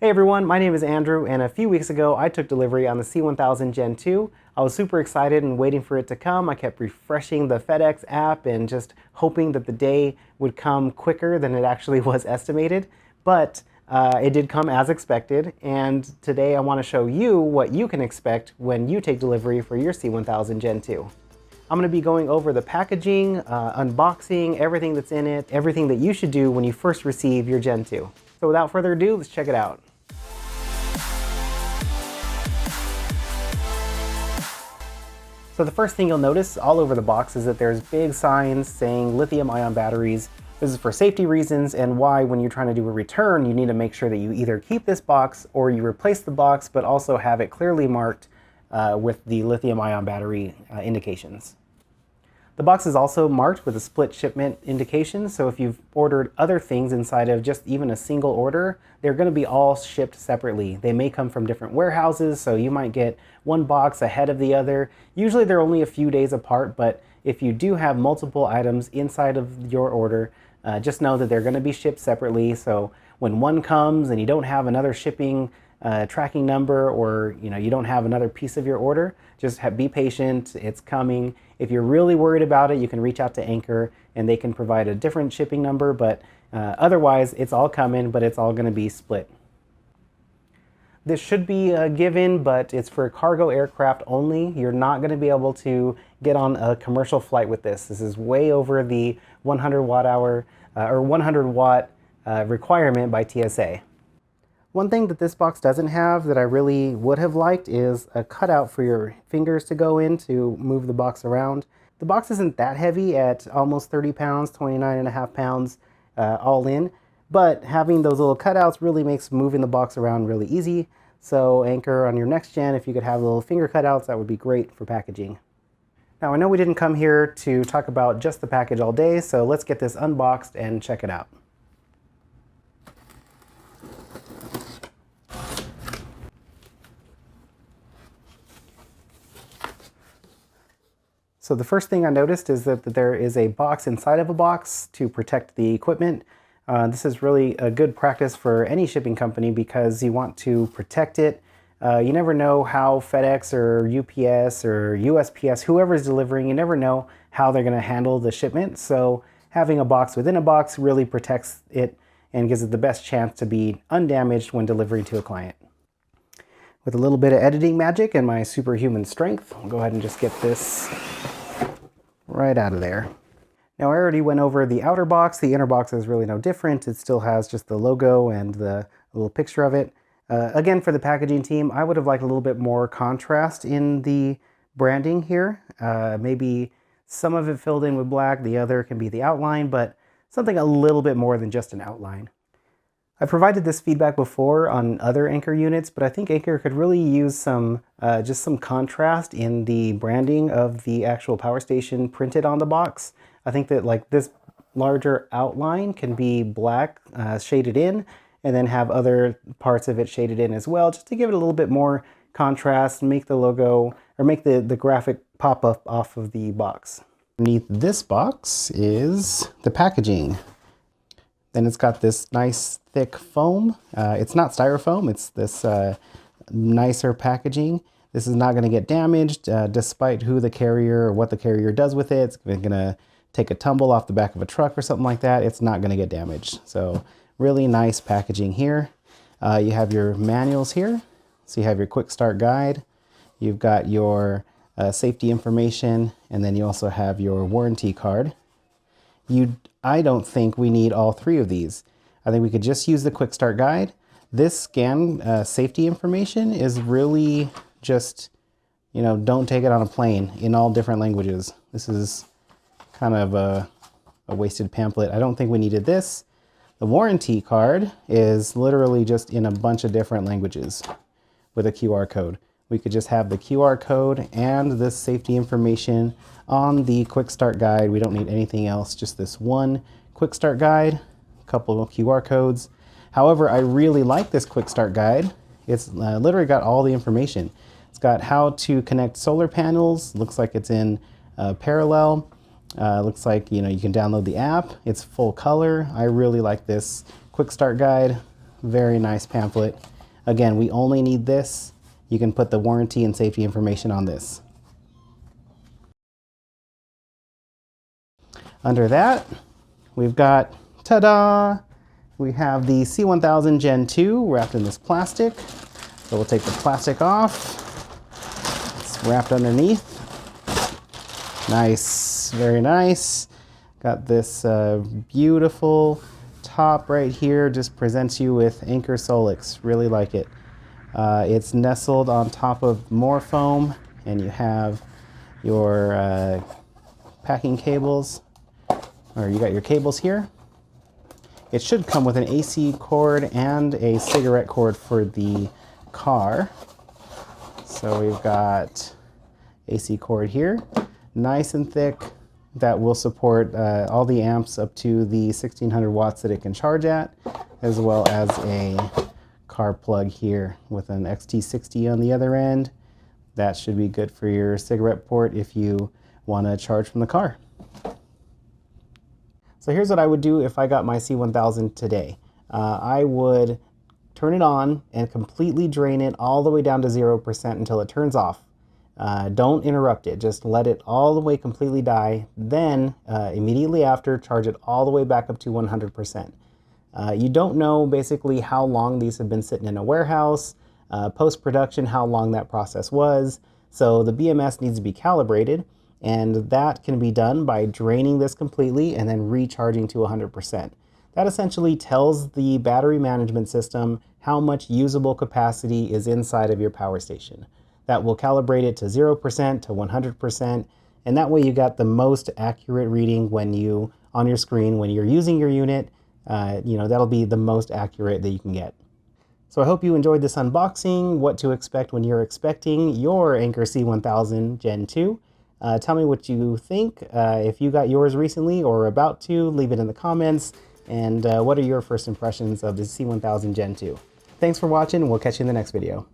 Hey everyone, my name is Andrew, and a few weeks ago I took delivery on the C1000 Gen 2. I was super excited and waiting for it to come. I kept refreshing the FedEx app and just hoping that the day would come quicker than it actually was estimated. But it did come as expected, and today I want to show you what you can expect when you take delivery for your C1000 Gen 2. I'm going to be going over the packaging, unboxing, everything that's in it, everything that you should do when you first receive your Gen 2. So without further ado, let's check it out. So the first thing you'll notice all over the box is that there's big signs saying lithium-ion batteries. This is for safety reasons and why when you're trying to do a return, you need to make sure that you either keep this box or you replace the box, but also have it clearly marked with the lithium-ion battery indications. The box is also marked with a split shipment indication, so if you've ordered other things inside of just even a single order, they're going to be all shipped separately. They may come from different warehouses, so you might get one box ahead of the other. Usually they're only a few days apart, but if you do have multiple items inside of your order, just know that they're going to be shipped separately. So when one comes and you don't have another shipping tracking number, or you don't have another piece of your order, just be patient, it's coming. If you're really worried about it, you can reach out to Anker and they can provide a different shipping number, but otherwise it's all coming, but it's all going to be split. This should be a given, but it's for cargo aircraft only. You're not going to be able to get on a commercial flight with this. This is way over the 100 watt hour or 100 watt requirement by TSA. One thing that this box doesn't have that I really would have liked is a cutout for your fingers to go in to move the box around. The box isn't that heavy at almost 30 pounds, 29.5 pounds all in, but having those little cutouts really makes moving the box around really easy. So Anker, on your next gen, if you could have little finger cutouts, that would be great for packaging. Now I know we didn't come here to talk about just the package all day, so let's get this unboxed and check it out. So the first thing I noticed is that there is a box inside of a box to protect the equipment. This is really a good practice for any shipping company because you want to protect it. You never know how FedEx or UPS or USPS, whoever is delivering, you never know how they're going to handle the shipment. So having a box within a box really protects it and gives it the best chance to be undamaged when delivering to a client. With a little bit of editing magic and my superhuman strength, I'll go ahead and just get this right out of there. Now I already went over the outer box. The inner box is really no different. It still has just the logo and the little picture of it. Again, for the packaging team, I would have liked a little bit more contrast in the branding here. Maybe some of it filled in with black, the other can be the outline, but something a little bit more than just an outline. I provided this feedback before on other Anker units, but I think Anker could really use some just some contrast in the branding of the actual power station printed on the box. I think that like this larger outline can be black shaded in, and then have other parts of it shaded in as well, just to give it a little bit more contrast, make the logo or make the graphic pop up off of the box. Underneath this box is the packaging. Then it's got this nice thick foam. It's not styrofoam, it's this nicer packaging. This is not going to get damaged despite who the carrier or what the carrier does with it. It's going to take a tumble off the back of a truck or something like that. It's not going to get damaged. So really nice packaging here. You have your manuals here. So you have your quick start guide. You've got your safety information, and then you also have your warranty card. I don't think we need all three of these. I think we could just use the quick start guide. This scan safety information is really just, don't take it on a plane in all different languages. This is kind of a wasted pamphlet. I don't think we needed this. The warranty card is literally just in a bunch of different languages with a QR code. We could just have the QR code and this safety information on the quick start guide. We don't need anything else, just this one quick start guide, a couple of QR codes. However, I really like this quick start guide. It's literally got all the information. It's got how to connect solar panels. Looks like it's in parallel. Looks like you can download the app. It's full color. I really like this quick start guide. Very nice pamphlet. Again, we only need this. You can put the warranty and safety information on this. Under that, we've got, ta-da! We have the C1000 Gen 2 wrapped in this plastic. So we'll take the plastic off. It's wrapped underneath. Nice, very nice. Got this beautiful top right here, just presents you with Anker Solix. Really like it. It's nestled on top of more foam, and you have your packing cables, or you got your cables here. It should come with an AC cord and a cigarette cord for the car. So we've got AC cord here, nice and thick, that will support all the amps up to the 1600 watts that it can charge at, as well as a car plug here with an XT60 on the other end. That should be good for your cigarette port if you want to charge from the car. So here's what I would do if I got my C1000 today. I would turn it on and completely drain it all the way down to 0% until it turns off. Don't interrupt it, just let it all the way completely die. Then immediately after, charge it all the way back up to 100%. You don't know basically how long these have been sitting in a warehouse, post-production, how long that process was. So the BMS needs to be calibrated, and that can be done by draining this completely and then recharging to 100%. That essentially tells the battery management system how much usable capacity is inside of your power station. That will calibrate it to 0% to 100%, and that way you got the most accurate reading when you, on your screen, when you're using your unit. That'll be the most accurate that you can get. So I hope you enjoyed this unboxing, what to expect when you're expecting your Anker C1000 Gen 2. Tell me what you think. If you got yours recently or about to, leave it in the comments. And what are your first impressions of the C1000 Gen 2? Thanks for watching, and we'll catch you in the next video.